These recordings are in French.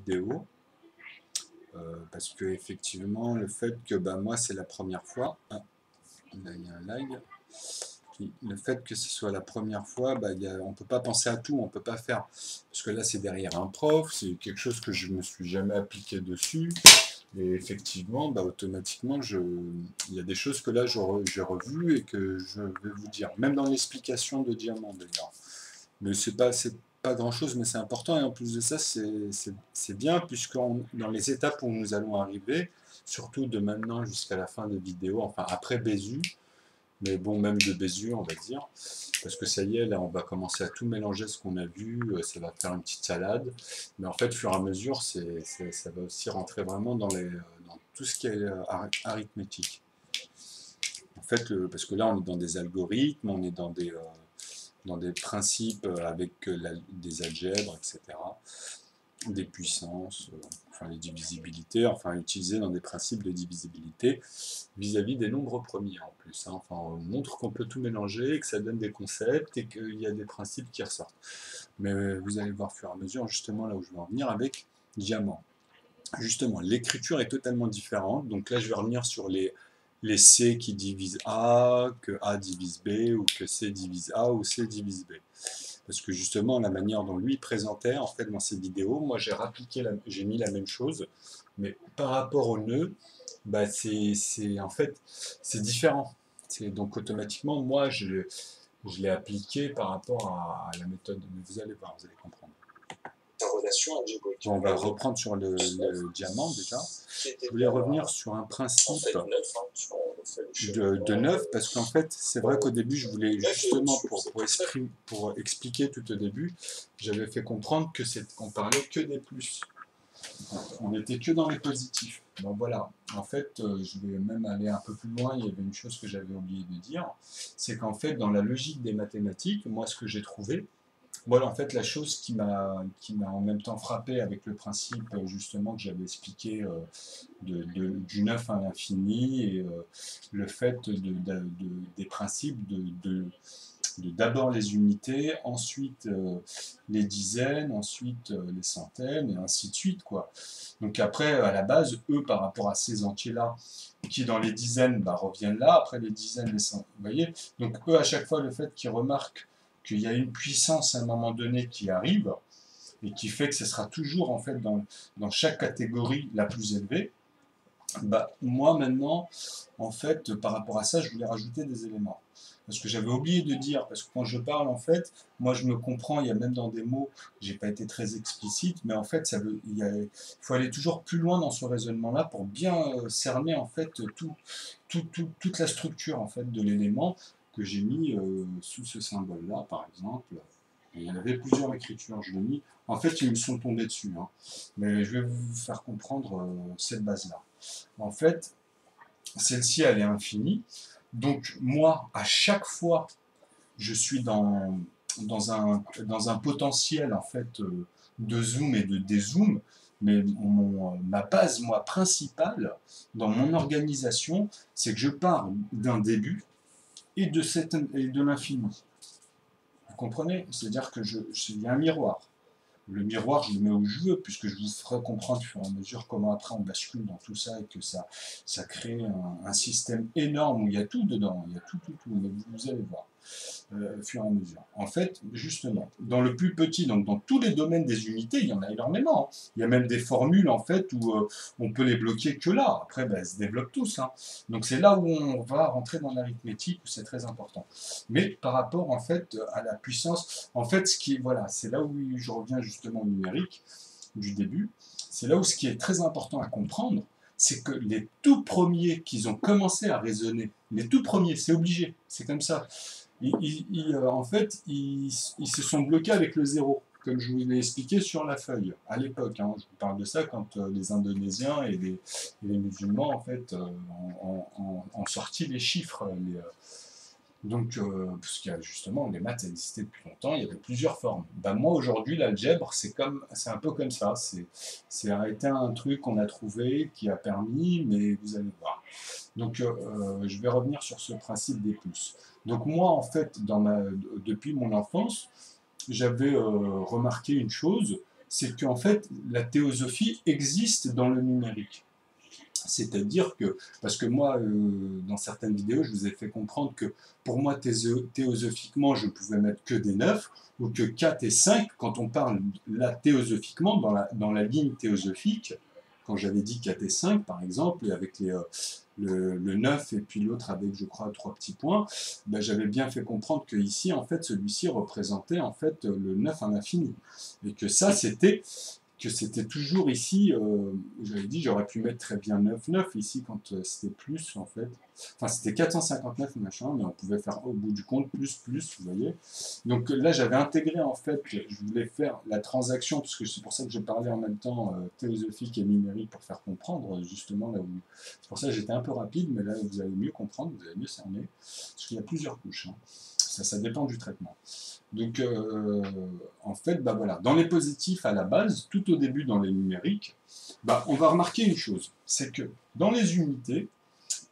vidéo. Parce que effectivement, le fait que moi c'est la première fois, ah, là il y a un lag, le fait que ce soit la première fois, on ne peut pas penser à tout, on ne peut pas faire, parce que là c'est derrière un prof, c'est quelque chose que je ne me suis jamais appliqué dessus, et effectivement, automatiquement, il y a des choses que là j'ai revues et que je vais vous dire, même dans l'explication de Diamant d'ailleurs. Mais c'est pas grand-chose, mais c'est important. Et en plus de ça, c'est bien, puisque dans les étapes où nous allons arriver, surtout de maintenant jusqu'à la fin des vidéos, enfin après Bézu, mais bon, même de Bézu, on va dire, parce que ça y est, là, on va commencer à tout mélanger ce qu'on a vu, ça va faire une petite salade. Mais en fait, au fur et à mesure, ça va aussi rentrer vraiment dans tout ce qui est arithmétique. En fait, parce que là, on est dans des algorithmes, on est dans des principes avec des algèbres, etc., des puissances, enfin les divisibilités, enfin utilisées dans des principes de divisibilité vis-à-vis des nombres premiers en plus. Hein. Enfin, on montre qu'on peut tout mélanger, que ça donne des concepts et qu'il y a des principes qui ressortent. Mais vous allez voir au fur et à mesure, justement, là où je vais en venir avec Diamant. Justement, l'écriture est totalement différente. Donc là, je vais revenir sur les C qui divisent A, que A divise B, ou que C divise A, ou C divise B. Parce que justement, la manière dont lui présentait, en fait, dans ses vidéos, moi, j'ai mis la même chose, mais par rapport au nœud, en fait, c'est différent. Donc, automatiquement, moi, je l'ai appliqué par rapport à la méthode. Mais vous allez voir, vous allez comprendre. Relation algébrique. Bon, on va reprendre sur le diamant déjà. Je voulais revenir sur un principe de 9, parce qu'en fait, c'est vrai qu'au début, je voulais justement, pour expliquer tout au début, j'avais fait comprendre qu'on parlait que des plus. On n'était que dans les positifs. Donc voilà, en fait, je vais même aller un peu plus loin, il y avait une chose que j'avais oublié de dire, c'est qu'en fait, dans la logique des mathématiques, moi, ce que j'ai trouvé, voilà, en fait, la chose qui m'a en même temps frappé avec le principe, justement, que j'avais expliqué du 9 à l'infini, et le fait des principes d'abord les unités, ensuite les dizaines, ensuite les centaines, et ainsi de suite, quoi. Donc après, à la base, eux, par rapport à ces entiers-là, qui dans les dizaines reviennent là, après les dizaines, les centaines, vous voyez. Donc eux, à chaque fois, le fait qu'ils remarquent qu'il y a une puissance à un moment donné qui arrive, et qui fait que ce sera toujours, en fait, dans chaque catégorie la plus élevée, moi, maintenant, en fait, par rapport à ça, je voulais rajouter des éléments. Parce que j'avais oublié de dire, parce que quand je parle, en fait, moi je me comprends, il y a même dans des mots, j'ai pas été très explicite, mais en fait, il faut aller toujours plus loin dans ce raisonnement-là pour bien cerner, en fait, toute la structure, en fait, de l'élément que j'ai mis sous ce symbole-là, par exemple. Et il y en avait plusieurs écritures, je l'ai mis. En fait, ils me sont tombés dessus, hein. Mais je vais vous faire comprendre cette base-là. En fait, celle-ci, elle est infinie. Donc, moi, à chaque fois, je suis dans un potentiel, en fait, de zoom et de dézoom. Mais ma base, moi, principale, dans mon organisation, c'est que je pars d'un début et de l'infini. Vous comprenez? C'est-à-dire qu'il y a un miroir. Le miroir, je le mets où je veux, puisque je vous ferai comprendre au fur et à mesure comment après on bascule dans tout ça et que ça crée un système énorme où il y a tout dedans, il y a tout, mais vous allez voir au fur et à mesure. En fait, justement, dans le plus petit, donc dans tous les domaines des unités, il y en a énormément. Hein. Il y a même des formules, en fait, où on peut les bloquer que là. Après, elles se développent tous. Hein. Donc c'est là où on va rentrer dans l'arithmétique, où c'est très important. Mais par rapport, en fait, à la puissance, en fait, voilà, c'est là où je reviens justement au numérique du début. C'est là où ce qui est très important à comprendre, c'est que les tout premiers qu'ils ont commencé à raisonner, les tout premiers, c'est obligé, c'est comme ça. En fait, ils se sont bloqués avec le zéro, comme je vous l'ai expliqué sur la feuille, à l'époque. Hein, je vous parle de ça quand les Indonésiens et les musulmans, en fait, ont sorti les chiffres. Donc, parce qu'il y a justement, les maths existaient depuis longtemps, il y avait plusieurs formes. Moi, aujourd'hui, l'algèbre, c'est un peu comme ça. C'est arrêter un truc qu'on a trouvé, qui a permis, mais vous allez voir. Donc, je vais revenir sur ce principe des plus. Donc, moi, en fait, depuis mon enfance, j'avais remarqué une chose, c'est qu'en fait, la théosophie existe dans le numérique. C'est-à-dire que, parce que moi, dans certaines vidéos, je vous ai fait comprendre que pour moi, théosophiquement, je pouvais mettre que des 9, ou que 4 et 5, quand on parle là théosophiquement, dans la ligne théosophique, quand j'avais dit 4 et 5, par exemple, et avec le 9 et puis l'autre avec, je crois, 3 petits points, ben, j'avais bien fait comprendre que ici, en fait, celui-ci représentait en fait le 9 en infini. Et que ça, c'était toujours ici, j'avais dit, j'aurais pu mettre très bien 9,9 ici quand c'était plus, en fait. Enfin, c'était 459 machin, mais on pouvait faire au bout du compte plus, vous voyez. Donc là, j'avais intégré, en fait, je voulais faire la transaction, parce que c'est pour ça que je parlais en même temps théosophique et numérique pour faire comprendre, justement, là où... C'est pour ça que j'étais un peu rapide, mais là, vous allez mieux comprendre, vous allez mieux cerner, parce qu'il y a plusieurs couches, hein. Ça dépend du traitement. Donc, en fait, bah voilà, dans les positifs à la base, tout au début dans les numériques, bah, on va remarquer une chose, c'est que dans les unités,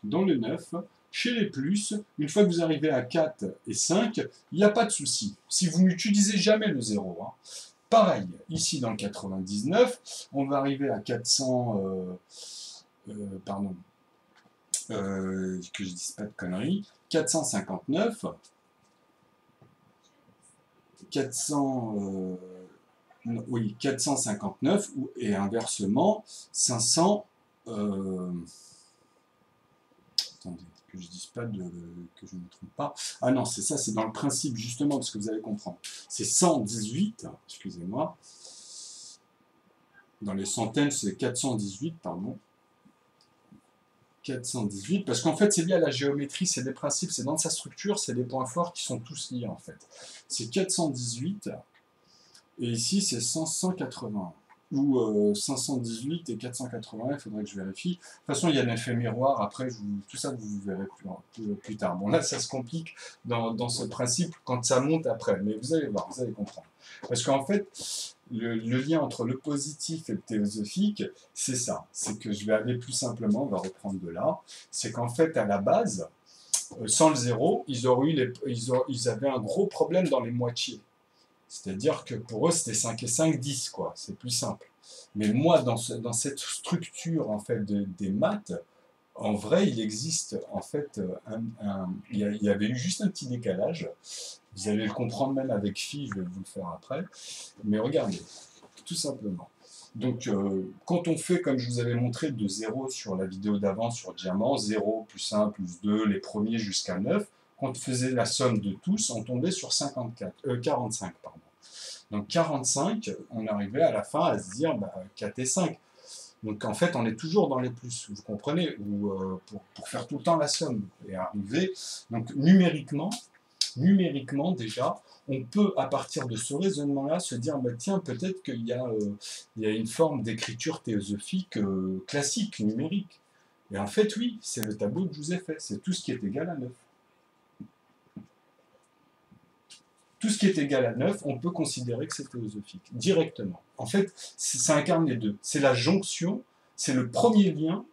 dans le 9, chez les plus, une fois que vous arrivez à 4 et 5, il n'y a pas de souci. Si vous n'utilisez jamais le 0, hein. Pareil, ici dans le 99, on va arriver à 400... pardon, que je ne dise pas de conneries, 459... 459, et inversement, 500... attendez, que je dise pas que je ne me trompe pas. Ah non, c'est ça, c'est dans le principe, justement, parce que vous allez comprendre. C'est 118, excusez-moi. Dans les centaines, c'est 418, pardon. 418, parce qu'en fait, c'est lié à la géométrie, c'est des principes, c'est dans sa structure, c'est des points forts qui sont tous liés, en fait. C'est 418, et ici, c'est 180, ou 518 et 480, il faudrait que je vérifie. De toute façon, il y a un effet miroir, après, tout ça, vous verrez plus tard. Bon, là, ça se complique dans ce principe quand ça monte après, mais vous allez voir, vous allez comprendre. Parce qu'en fait, le lien entre le positif et le théosophique, c'est ça. C'est que je vais aller plus simplement, on va reprendre de là, c'est qu'en fait, à la base, sans le zéro, ils avaient un gros problème dans les moitiés. C'est-à-dire que pour eux, c'était 5 et 5, 10, quoi. C'est plus simple. Mais moi, dans cette structure, en fait, des maths, en vrai, il existe, en fait, il y avait eu juste un petit décalage. Vous allez le comprendre même avec Phi, je vais vous le faire après. Mais regardez, tout simplement. Donc, quand on fait, comme je vous avais montré, de 0 sur la vidéo d'avant sur diamant, 0, plus 1, plus 2, les premiers jusqu'à 9, quand on faisait la somme de tous, on tombait sur 45. Pardon. Donc 45, on arrivait à la fin à se dire 4 et 5. Donc en fait, on est toujours dans les plus, vous comprenez, ou pour faire tout le temps la somme et arriver. Donc numériquement déjà, on peut à partir de ce raisonnement-là se dire tiens, peut-être qu'il y a une forme d'écriture théosophique classique, numérique. Et en fait, oui, c'est le tableau que je vous ai fait, c'est tout ce qui est égal à 9. Tout ce qui est égal à 9, on peut considérer que c'est théosophique, directement. En fait, ça incarne les deux. C'est la jonction, c'est le premier lien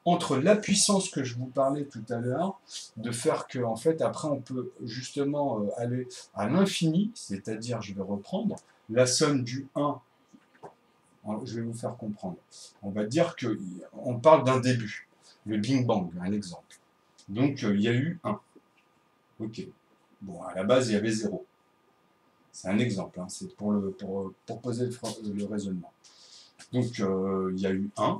entre la puissance que je vous parlais tout à l'heure, de faire que, en fait, après, on peut justement aller à l'infini, c'est-à-dire, je vais reprendre, la somme du 1, je vais vous faire comprendre. On va dire qu'on parle d'un début, le Big Bang, un exemple. Donc, il y a eu 1. Ok. Bon, à la base, il y avait 0. C'est un exemple, hein, c'est pour poser le raisonnement. Donc, il y a eu 1,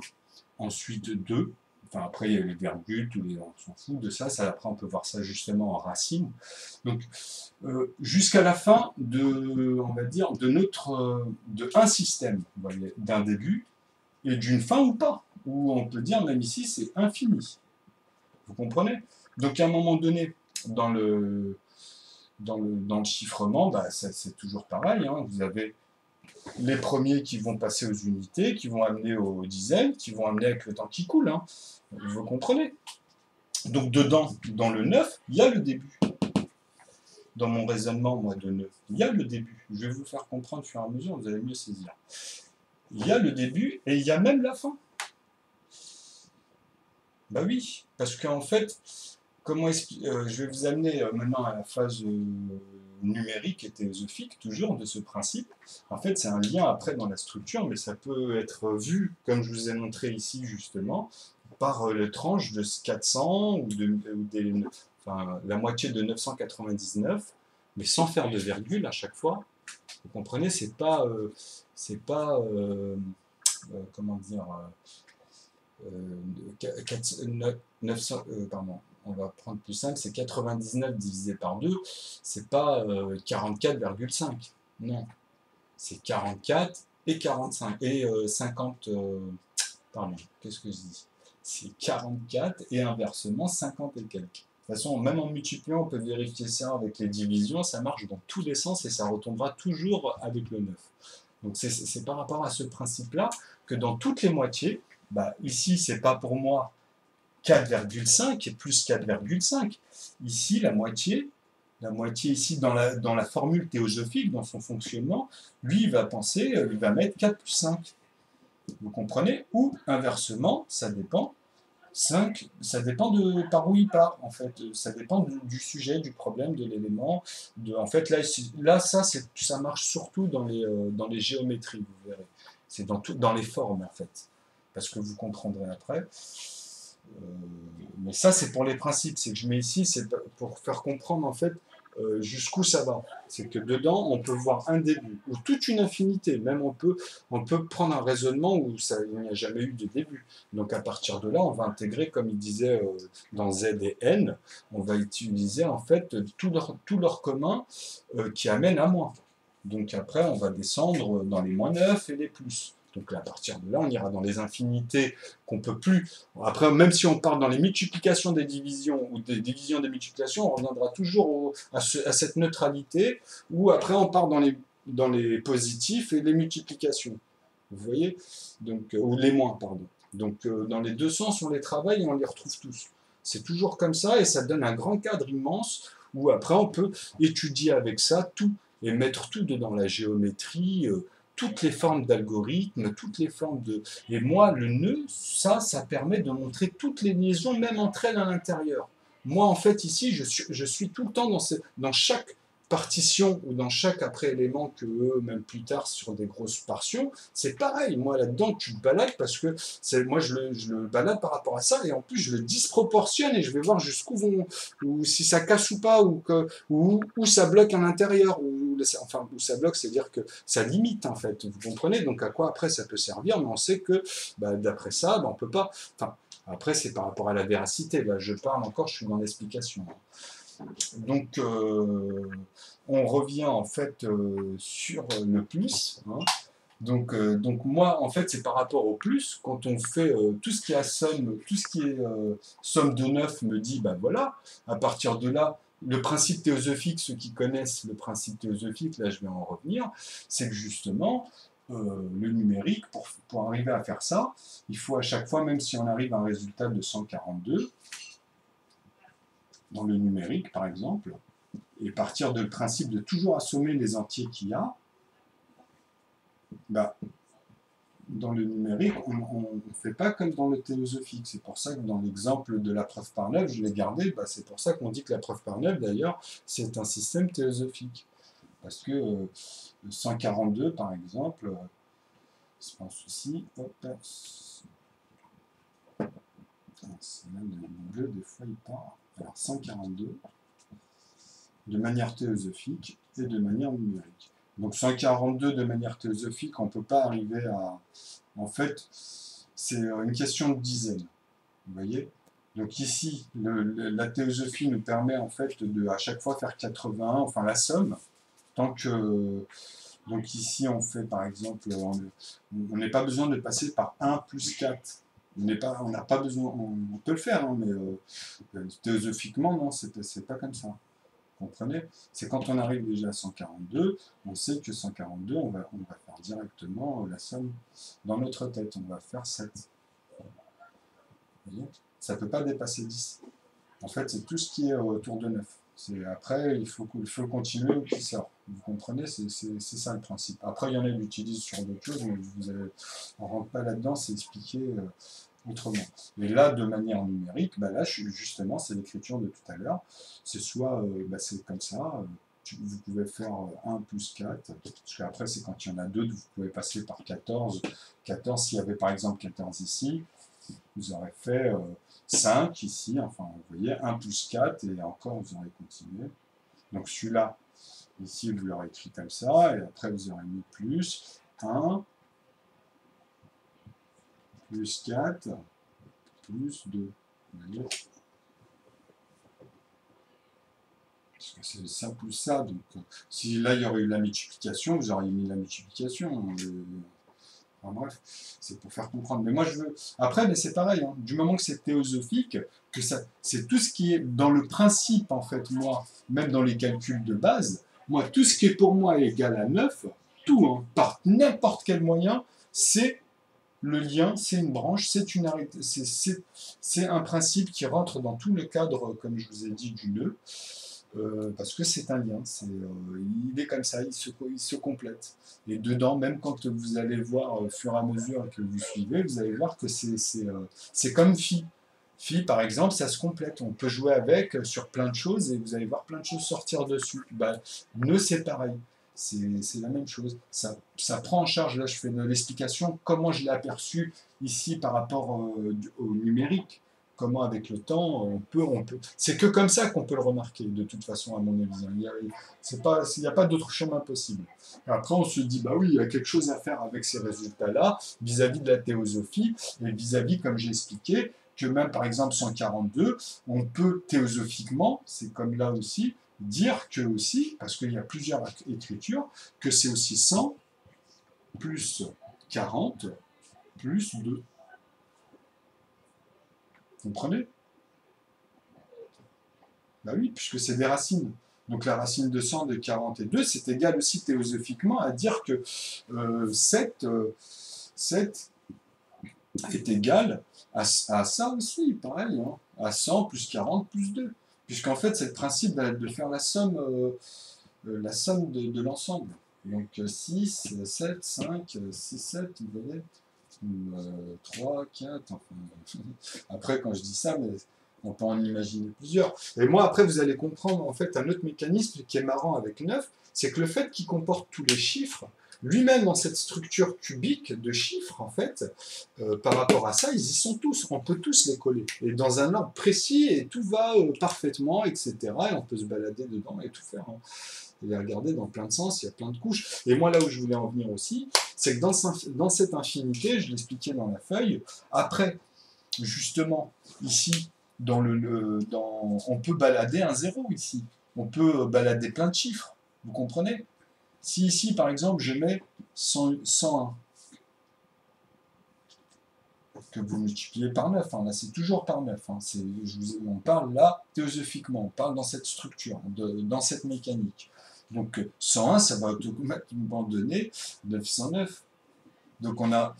ensuite 2, enfin après il y a eu les virgules, on s'en fout de ça, après on peut voir ça justement en racine. Donc, jusqu'à la fin on va dire, de un système, vous voyez, d'un début, et d'une fin ou pas, où on peut dire, même ici, c'est infini. Vous comprenez? Donc, à un moment donné, dans le chiffrement, c'est toujours pareil, hein. Vous avez les premiers qui vont passer aux unités, qui vont amener aux dizaines, qui vont amener avec le temps qui coule. Hein. Vous comprenez? Donc dedans, dans le 9, il y a le début. Dans mon raisonnement, moi, de 9, il y a le début. Je vais vous faire comprendre au fur et à mesure, vous allez mieux saisir. Il y a le début et il y a même la fin. Bah oui, parce qu'en fait, je vais vous amener maintenant à la phase numérique et théosophique, toujours de ce principe. En fait, c'est un lien après dans la structure, mais ça peut être vu, comme je vous ai montré ici justement, par les tranches de 400 enfin, la moitié de 999, mais sans faire de virgule à chaque fois. Vous comprenez, c'est pas comment dire, 900, on va prendre plus simple, c'est 99 divisé par 2, c'est pas 44,5. Non, c'est 44 et 45 et 50. Pardon, qu'est-ce que je dis? C'est 44 et inversement 50 et quelques. De toute façon, même en multipliant, on peut vérifier ça avec les divisions, ça marche dans tous les sens et ça retombera toujours avec le 9. Donc c'est par rapport à ce principe-là que dans toutes les moitiés, bah, ici, c'est pas pour moi 4,5 et plus 4,5. Ici, la moitié ici dans la formule théosophique, dans son fonctionnement, lui, il va penser, il va mettre 4 plus 5. Vous comprenez? Ou inversement, ça dépend. 5, ça dépend de par où il part, en fait. Ça dépend du sujet, du problème, de l'élément. En fait, là ça marche surtout dans les géométries, vous verrez. C'est dans les formes, en fait. Parce que vous comprendrez après. Mais ça, c'est pour les principes. C'est que je mets ici, c'est pour faire comprendre, en fait, jusqu'où ça va. C'est que dedans, on peut voir un début, ou toute une infinité. Même on peut prendre un raisonnement où il n'y a jamais eu de début. Donc à partir de là, on va intégrer, comme il disait dans Z et N, on va utiliser en fait tout leur commun qui amène à moins. Donc après, on va descendre dans les -9 et les plus. Donc à partir de là, on ira dans les infinités qu'on peut plus. Après, même si on part dans les multiplications des divisions ou des divisions des multiplications, on reviendra toujours à cette neutralité où après on part dans les positifs et les multiplications. Vous voyez? Donc, ou les moins, pardon. Donc dans les deux sens, on les travaille et on les retrouve tous. C'est toujours comme ça et ça donne un grand cadre immense où après on peut étudier avec ça tout et mettre tout dedans, la géométrie, toutes les formes d'algorithmes, toutes les formes de... Et moi, le nœud, ça permet de montrer toutes les liaisons, même entre elles à l'intérieur. Moi, en fait, ici, je suis tout le temps dans chaque partition ou dans chaque après élément que eux, même plus tard sur des grosses partitions, c'est pareil. Moi, là-dedans, tu te balades parce que moi, je le balade par rapport à ça et en plus, je le disproportionne et je vais voir jusqu'où ou si ça casse ou pas, ou ça bloque à l'intérieur, enfin, où ça bloque, c'est-à-dire que ça limite, en fait. Vous comprenez? Donc, à quoi après ça peut servir? Mais on sait que, bah, d'après ça, bah, on peut pas... Enfin, après, c'est par rapport à la véracité. Là, je parle encore, je suis dans l'explication. Donc, on revient en fait sur le plus. Hein. Donc moi, en fait, c'est par rapport au plus, quand on fait tout ce qui est somme, tout ce qui est somme de 9 me dit, ben voilà, à partir de là, le principe théosophique, ceux qui connaissent le principe théosophique, là je vais en revenir, c'est que justement, le numérique, pour arriver à faire ça, il faut à chaque fois, même si on arrive à un résultat de 142, dans le numérique par exemple, et partir du principe de toujours assommer les entiers qu'il y a, bah, dans le numérique, on ne fait pas comme dans le théosophique. C'est pour ça que dans l'exemple de la preuve par 9, je l'ai gardé, bah, c'est pour ça qu'on dit que la preuve par 9, d'ailleurs, c'est un système théosophique. Parce que 142, par exemple, c'est pas un souci, hop, c'est là le bleu, des fois il part. Alors 142, de manière théosophique et de manière numérique. Donc 142 de manière théosophique, on ne peut pas arriver à... En fait, c'est une question de dizaines. Vous voyez? Donc ici, la théosophie nous permet en fait de à chaque fois faire 81, enfin la somme, tant que... Donc ici, on fait par exemple, on n'a pas besoin de passer par 1 plus 4. On n'a pas besoin, on peut le faire, hein, mais théosophiquement, non, c'est pas comme ça. Vous comprenez? C'est quand on arrive déjà à 142, on sait que 142, on va faire directement la somme dans notre tête. On va faire 7. Vous voyez? Ça ne peut pas dépasser 10. En fait, c'est tout ce qui est autour de 9. Après, il faut continuer qui sort. Vous comprenez? C'est ça le principe. Après, il y en a qui l'utilisent sur d'autres choses, mais on ne rentre pas là-dedans, c'est expliqué autrement. Et là, de manière numérique, bah là, justement, c'est l'écriture de tout à l'heure. C'est soit, bah, c'est comme ça, vous pouvez faire 1 plus 4, parce qu'après, c'est quand il y en a deux, vous pouvez passer par 14. 14, s'il y avait par exemple 14 ici, vous aurez fait 5 ici, enfin, vous voyez, 1 plus 4, et encore, vous aurez continué. Donc celui-là, ici, vous l'aurez écrit comme ça, et après, vous aurez mis plus 1, plus 4, plus 2. Vous voyez? Parce que c'est ça plus ça. Donc, si là, il y aurait eu la multiplication, vous auriez mis la multiplication. Enfin, bref, c'est pour faire comprendre. Mais moi, je veux... Après, mais c'est pareil. Hein. Du moment que c'est théosophique, que ça, c'est tout ce qui est dans le principe, en fait, moi, même dans les calculs de base, moi, tout ce qui est pour moi égal à 9, tout, hein, par n'importe quel moyen, c'est le lien, c'est une branche, c'est un principe qui rentre dans tout le cadre, comme je vous ai dit, du nœud, parce que c'est un lien, il est comme ça, il se complète. Et dedans, même quand vous allez voir au fur et à mesure que vous suivez, vous allez voir que c'est comme phi. Phi, par exemple, ça se complète. On peut jouer avec sur plein de choses et vous allez voir plein de choses sortir dessus. Bah, nœud, c'est pareil. C'est la même chose. Ça prend en charge, là je fais l'explication, comment je l'ai aperçu ici par rapport au numérique. Comment avec le temps, on peut. C'est que comme ça qu'on peut le remarquer, de toute façon, à mon avis. Il n'y a pas d'autre chemin possible. Après, on se dit, bah oui, il y a quelque chose à faire avec ces résultats-là, vis-à-vis de la théosophie, et vis-à-vis, comme j'ai expliqué, que même par exemple 142, on peut théosophiquement, c'est comme là aussi, dire que aussi, parce qu'il y a plusieurs écritures, que c'est aussi 100 plus 40 plus 2. Vous comprenez? Bah oui, puisque c'est des racines. Donc la racine de 100 de 40 et 2, c'est égal aussi théosophiquement à dire que 7 est égal à ça aussi, pareil, hein, à 100 plus 40 plus 2. Puisqu'en fait, c'est le principe de faire la somme de l'ensemble. Donc 6, 7, 5, 6, 7, vous voyez 3, 4, enfin... Après, quand je dis ça, mais on peut en imaginer plusieurs. Et moi, après, vous allez comprendre, en fait, un autre mécanisme qui est marrant avec 9, c'est que le fait qu'il comporte tous les chiffres, lui-même dans cette structure cubique de chiffres, en fait, par rapport à ça, ils y sont tous. On peut tous les coller. Et dans un ordre précis, et tout va parfaitement, etc. Et on peut se balader dedans et tout faire. Hein. Et les regarder dans plein de sens, il y a plein de couches. Et moi, là où je voulais en venir aussi, c'est que dans cette infinité, je l'expliquais dans la feuille, après, justement, ici, on peut balader un zéro ici. On peut balader plein de chiffres. Vous comprenez? Si ici, par exemple, je mets 101, que vous multipliez par 9, hein, là c'est toujours par 9, hein, on parle là théosophiquement, on parle dans cette structure, dans cette mécanique. Donc 101, ça va automatiquement donner 909. Donc on a,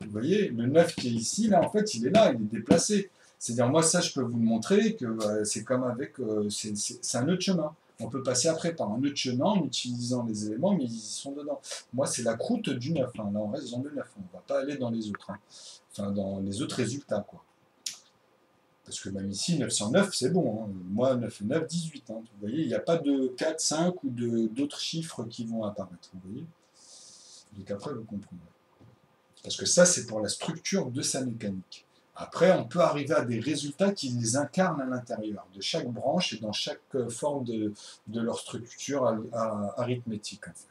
vous voyez, le 9 qui est ici, là en fait il est là, il est déplacé. C'est-à-dire moi ça je peux vous le montrer que c'est comme avec, c'est un autre chemin. On peut passer après par un autre chemin en utilisant les éléments, mais ils y sont dedans. Moi c'est la croûte du 9, hein. Là on reste dans le 9, on ne va pas aller dans les autres. Hein. Enfin dans les autres résultats quoi. Parce que même ici, 909, c'est bon. Hein. Moi, 9 et 9, 18. Hein. Vous voyez, il n'y a pas de 4, 5 ou d'autres chiffres qui vont apparaître. Vous voyez. Donc après, vous comprendrez. Parce que ça, c'est pour la structure de sa mécanique. Après, on peut arriver à des résultats qui les incarnent à l'intérieur de chaque branche et dans chaque forme de leur structure arithmétique, en fait.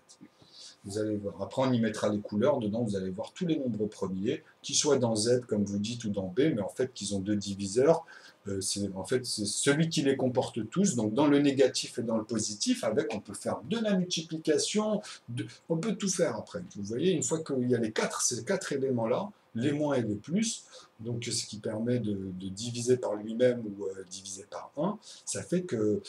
Vous allez voir. Après, on y mettra les couleurs. Dedans, vous allez voir tous les nombres premiers, qu'ils soient dans Z, comme vous dites, ou dans B, mais en fait, qu'ils ont deux diviseurs. C'est celui qui les comporte tous. Donc, dans le négatif et dans le positif, avec, on peut faire de la multiplication. On peut tout faire après. Vous voyez, une fois qu'il y a ces quatre éléments-là, les moins et les plus, donc ce qui permet de diviser par lui-même ou diviser par 1, ça fait que,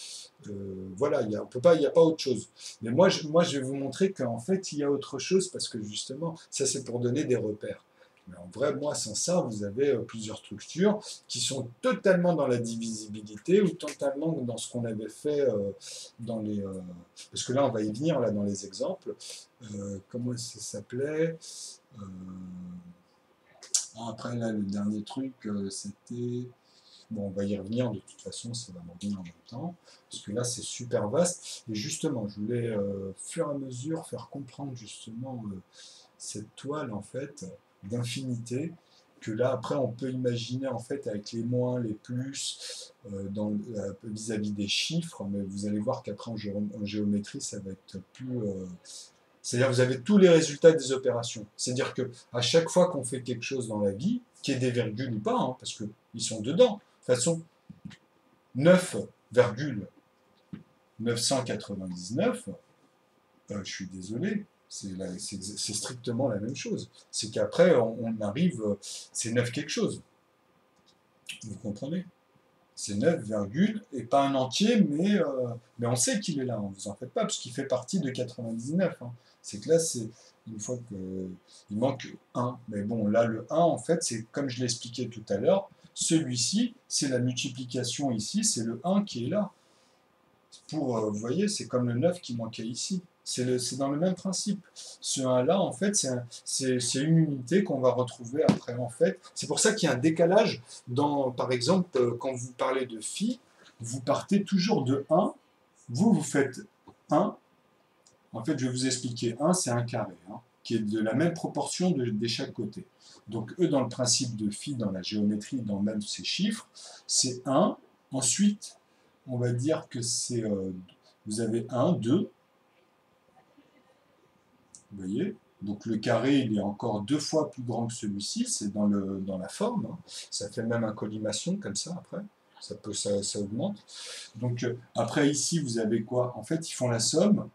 voilà, il n'y a pas autre chose. Mais moi, je vais vous montrer qu'en fait, il y a autre chose, parce que justement, ça c'est pour donner des repères. Mais en vrai, moi, sans ça, vous avez plusieurs structures qui sont totalement dans la divisibilité ou totalement dans ce qu'on avait fait dans les... parce que là, on va y venir, là, dans les exemples. Comment ça s'appelait Après, là, le dernier truc, c'était... Bon, on va y revenir, de toute façon, ça va m'en venir en même temps, parce que là, c'est super vaste. Et justement, je voulais, fur et à mesure, faire comprendre, justement, cette toile, en fait, d'infinité, que là, après, on peut imaginer, en fait, avec les moins, les plus, vis-à-vis des chiffres, mais vous allez voir qu'après, en géométrie, ça va être plus... c'est-à-dire, vous avez tous les résultats des opérations. C'est-à-dire que à chaque fois qu'on fait quelque chose dans la vie, qu'il y ait des virgules ou pas, hein, parce qu'ils sont dedans. De toute façon, 9,999, je suis désolé, c'est strictement la même chose. C'est qu'après, on arrive, c'est 9 quelque chose. Vous comprenez? C'est 9 virgule, et pas un entier, mais on sait qu'il est là, hein, vous en faites pas, parce qu'il fait partie de 99. Hein. C'est que là, c'est une fois que il manque 1. Mais bon, là, le 1, en fait, c'est comme je l'ai expliqué tout à l'heure, celui-ci, c'est la multiplication ici, c'est le 1 qui est là. Vous voyez, c'est comme le 9 qui manquait ici. C'est dans le même principe. Ce 1-là, en fait, c'est une unité qu'on va retrouver après, en fait. C'est pour ça qu'il y a un décalage par exemple, quand vous parlez de phi, vous partez toujours de 1. Vous faites 1. En fait, je vais vous expliquer. 1, c'est un carré, hein, qui est de la même proportion de chaque côté. Donc, eux, dans le principe de phi, dans la géométrie, dans même ces chiffres, c'est 1. Ensuite, on va dire que c'est... vous avez 1, 2. Vous voyez? Donc le carré, il est encore 2 fois plus grand que celui-ci, c'est dans la forme. Hein. Ça fait même un collimation comme ça après. Ça augmente. Donc après ici, vous avez quoi? En fait, ils font la somme.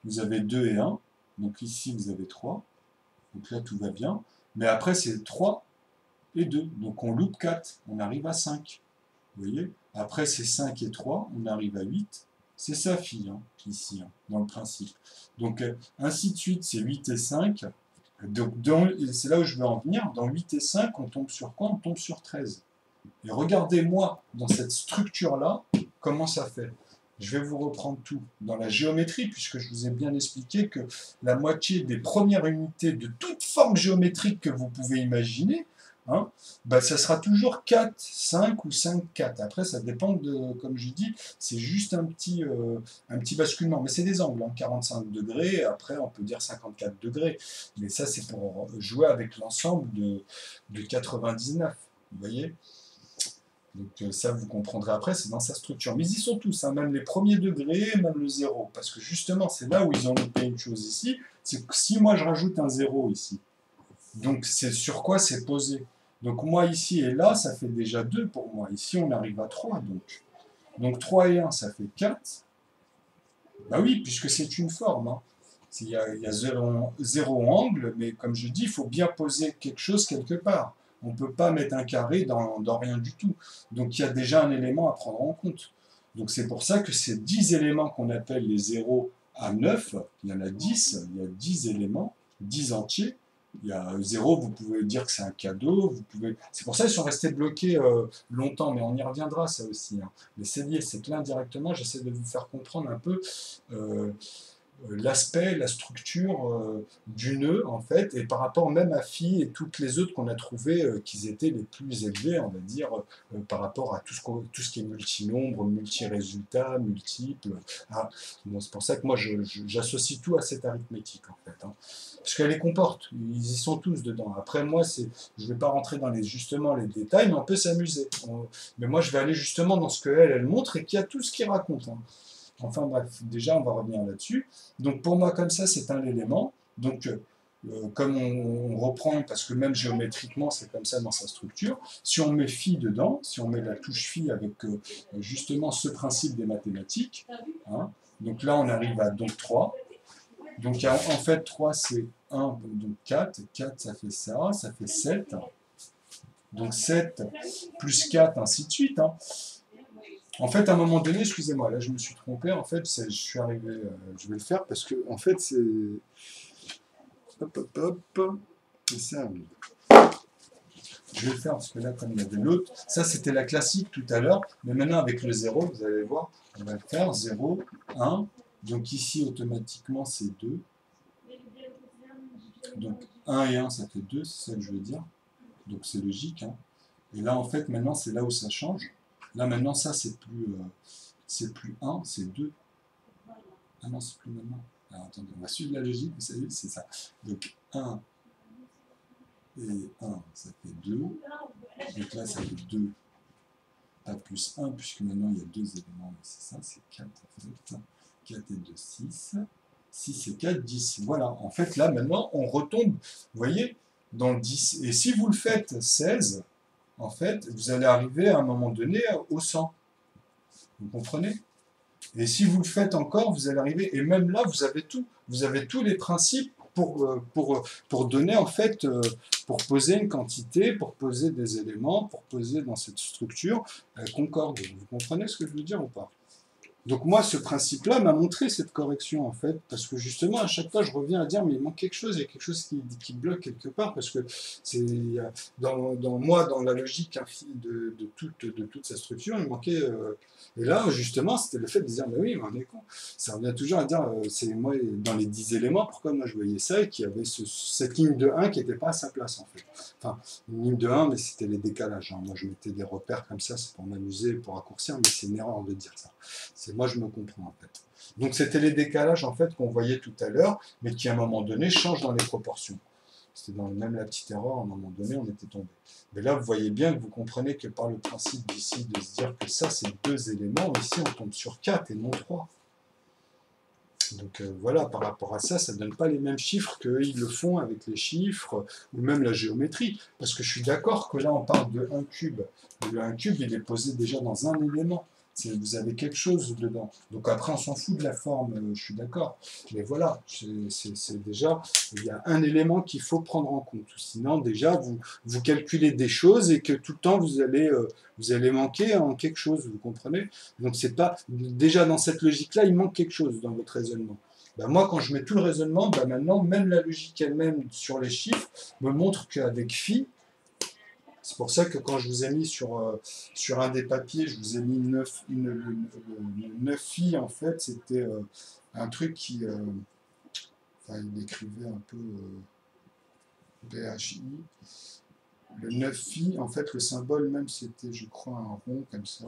Vous avez 2 et 1. Donc ici, vous avez 3. Donc là, tout va bien. Mais après, c'est 3 et 2. Donc on loupe 4. On arrive à 5. Vous voyez? Après, c'est 5 et 3. On arrive à 8. C'est ça, phi, hein, ici, hein, dans le principe. Donc, ainsi de suite, c'est 8 et 5. Donc, c'est là où je veux en venir. Dans 8 et 5, on tombe sur quoi? On tombe sur 13. Et regardez-moi, dans cette structure-là, comment ça fait. Je vais vous reprendre tout. Dans la géométrie, puisque je vous ai bien expliqué que la moitié des premières unités de toute forme géométrique que vous pouvez imaginer, hein, bah, ça sera toujours 4, 5 ou 5, 4. Après, ça dépend de, comme je dis, c'est juste un petit basculement. Mais c'est des angles, hein, 45 degrés, après on peut dire 54 degrés. Mais ça, c'est pour jouer avec l'ensemble de 99. Vous voyez? Donc ça, vous comprendrez après, c'est dans sa structure. Mais ils y sont tous, hein, même les premiers degrés, même le zéro. Parce que justement, c'est là où ils ont noté une chose ici, c'est que si moi je rajoute un zéro ici, donc c'est sur quoi c'est posé. Donc moi ici et là, ça fait déjà 2 pour moi. Ici, on arrive à 3, donc. Donc 3 et 1, ça fait 4. Bah oui, puisque c'est une forme. Hein. Il y a zéro angle, mais comme je dis, il faut bien poser quelque chose quelque part. On ne peut pas mettre un carré dans rien du tout. Donc il y a déjà un élément à prendre en compte. Donc c'est pour ça que ces 10 éléments qu'on appelle les 0 à 9, il y en a 10, il y a 10 éléments, 10 entiers. Il y a 0, vous pouvez dire que c'est un cadeau. C'est pour ça qu'ils sont restés bloqués longtemps, mais on y reviendra ça aussi. Hein. Mais c'est lié, c'est que là indirectement, j'essaie de vous faire comprendre un peu l'aspect, la structure du nœud, en fait, et par rapport même à phi et toutes les autres qu'on a trouvées qu'ils étaient les plus élevés, on va dire, par rapport à tout ce qui est multinombre, multi-résultats, multiples. Ah, bon, c'est pour ça que moi, j'associe tout à cette arithmétique, en fait. Hein. Parce qu'elle les comporte, ils y sont tous dedans. Après, moi, je ne vais pas rentrer dans justement les détails, mais on peut s'amuser. Mais moi, je vais aller justement dans ce qu'elle montre et qu'il y a tout ce qu'il raconte. Hein. Enfin bref, déjà on va revenir là-dessus. Donc pour moi comme ça c'est un élément. Donc comme on reprend, parce que même géométriquement c'est comme ça dans sa structure, si on met phi dedans, si on met la touche phi avec justement ce principe des mathématiques, hein, donc là on arrive à donc 3. Donc en fait 3 c'est 1, donc 4, 4 ça fait 7. Donc 7 plus 4, ainsi de suite. Hein. En fait, à un moment donné, excusez-moi, là je me suis trompé, en fait, je suis arrivé, je vais le faire parce que, en fait, c'est... Hop, et ça arrive. Je vais le faire parce que là, comme il y avait l'autre, ça c'était la classique tout à l'heure, mais maintenant avec le 0, vous allez voir, on va le faire, 0, 1, donc ici automatiquement c'est 2, donc 1 et 1 ça fait 2, c'est ça que je veux dire. Donc c'est logique. Hein. Et là, en fait, maintenant, c'est là où ça change. Là, maintenant, ça, c'est plus 1, c'est 2. Ah non, c'est plus maintenant. Alors, attendez, on va suivre la logique, vous savez, c'est ça. Donc 1 et 1, ça fait 2. Donc là, ça fait 2, pas plus 1, puisque maintenant, il y a 2 éléments. C'est ça, c'est 4 en fait. 4 et 2, 6. 6 et 4, 10. Voilà, en fait, là, maintenant, on retombe, vous voyez, dans le 10. Et si vous le faites 16, en fait, vous allez arriver à un moment donné au 100. Vous comprenez? Et si vous le faites encore, vous allez arriver, et même là, vous avez tout. Vous avez tous les principes pour donner, en fait, pour poser une quantité, pour poser des éléments, pour poser dans cette structure concorde. Vous comprenez ce que je veux dire ou pas? Donc moi, ce principe-là m'a montré cette correction, en fait, parce que justement, à chaque fois, je reviens à dire, mais il manque quelque chose, il y a quelque chose qui bloque quelque part, parce que c'est dans la logique de toute sa structure, il manquait... et là, justement, c'était le fait de dire, mais oui, mais on est con. Ça revient toujours à dire, c'est moi, dans les 10 éléments, pourquoi moi je voyais ça, et qu'il y avait cette ligne de 1 qui n'était pas à sa place, en fait. Enfin, une ligne de 1, mais c'était les décalages. Hein. Moi, je mettais des repères comme ça, c'est pour m'amuser, pour raccourcir, mais c'est une erreur de dire ça. Moi, je me comprends, en fait. Donc, c'était les décalages, en fait, qu'on voyait tout à l'heure, mais qui, à un moment donné, changent dans les proportions. C'était dans même la petite erreur, à un moment donné, on était tombé. Mais là, vous voyez bien que vous comprenez que par le principe d'ici, de se dire que ça, c'est 2 éléments, ici, on tombe sur 4 et non 3. Donc voilà, par rapport à ça, ça ne donne pas les mêmes chiffres qu'ils le font avec les chiffres, ou même la géométrie. Parce que je suis d'accord que là, on parle de 1 cube. Le 1 cube, il est posé déjà dans un élément. Vous avez quelque chose dedans. Donc après, on s'en fout de la forme, je suis d'accord. Mais voilà, c'est déjà, il y a un élément qu'il faut prendre en compte. Sinon, déjà, vous calculez des choses et que tout le temps, vous allez manquer en quelque chose, vous comprenez? Donc c'est pas, déjà dans cette logique-là, il manque quelque chose dans votre raisonnement. Ben moi, quand je mets tout le raisonnement, ben maintenant, même la logique elle-même sur les chiffres me montre qu'avec phi, c'est pour ça que quand je vous ai mis sur un des papiers, je vous ai mis 9 phi, en fait, c'était un truc qui... enfin, il écrivait un peu PHI. Le 9 phi, en fait, le symbole même, c'était, je crois, un rond, comme ça.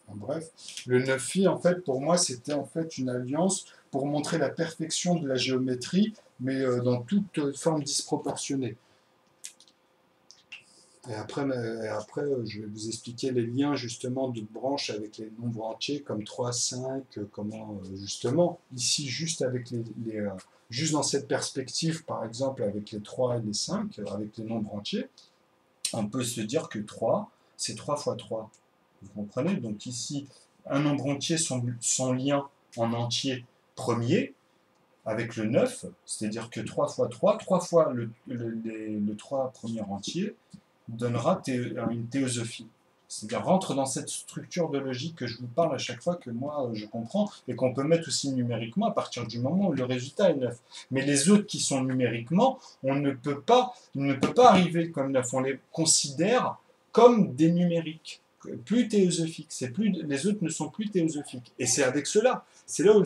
Enfin, bref. Le 9 phi, en fait, pour moi, c'était en fait une alliance pour montrer la perfection de la géométrie, mais dans toute forme disproportionnée. Et après, je vais vous expliquer les liens justement de branches avec les nombres entiers comme 3, 5, comment justement, ici juste avec juste dans cette perspective, par exemple avec les 3 et les 5, avec les nombres entiers, on peut se dire que 3, c'est 3 fois 3. Vous comprenez? Donc ici, un nombre entier, son lien en entier premier, avec le 9, c'est-à-dire que 3 fois 3, 3 fois le 3 premier entier, donnera une théosophie. C'est-à-dire rentre dans cette structure de logique que je vous parle à chaque fois que moi je comprends et qu'on peut mettre aussi numériquement à partir du moment où le résultat est 9. Mais les autres qui sont numériquement, il ne peut pas arriver comme 9. On les considère comme des numériques, plus théosophiques. Les autres ne sont plus théosophiques. Et c'est avec cela. C'est là où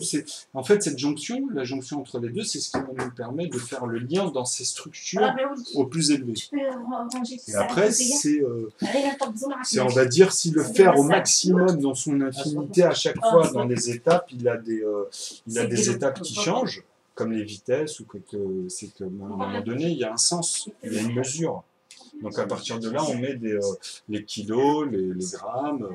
en fait, cette jonction, la jonction entre les deux, c'est ce qui nous permet de faire le lien dans ces structures au plus élevé. Et après, c'est, on va dire, si le faire au maximum dans son infinité, à chaque fois dans les étapes, il a des étapes qui changent, comme les vitesses, ou c'est qu'à un moment donné, il y a un sens, il y a une mesure. Donc à partir de là, on met les kilos, les grammes,